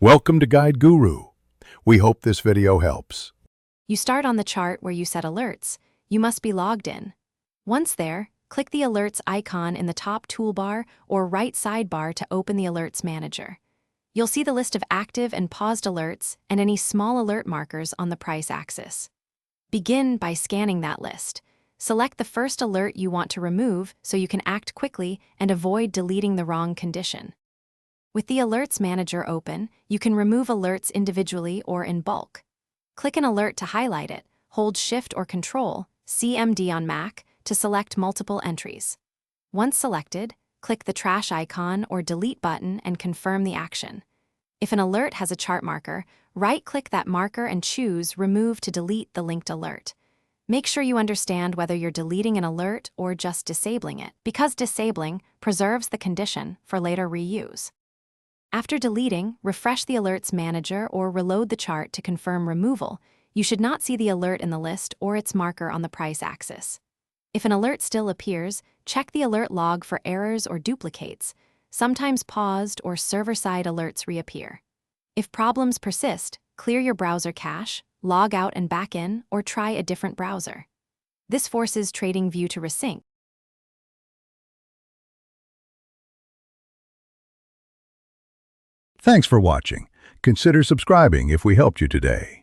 Welcome to Guide Guru. We hope this video helps. You start on the chart where you set alerts. You must be logged in. Once there, click the Alerts icon in the top toolbar or right sidebar to open the Alerts Manager. You'll see the list of active and paused alerts and any small alert markers on the price axis. Begin by scanning that list. Select the first alert you want to remove so you can act quickly and avoid deleting the wrong condition. With the Alerts Manager open, you can remove alerts individually or in bulk. Click an alert to highlight it, hold Shift or Control, CMD on Mac, to select multiple entries. Once selected, click the trash icon or delete button and confirm the action. If an alert has a chart marker, right-click that marker and choose Remove to delete the linked alert. Make sure you understand whether you're deleting an alert or just disabling it, because disabling preserves the condition for later reuse. After deleting, refresh the Alerts Manager or reload the chart to confirm removal. You should not see the alert in the list or its marker on the price axis. If an alert still appears, check the alert log for errors or duplicates. Sometimes paused or server-side alerts reappear. If problems persist, clear your browser cache, log out and back in, or try a different browser. This forces Tradingview to resync. Thanks for watching. Consider subscribing if we helped you today.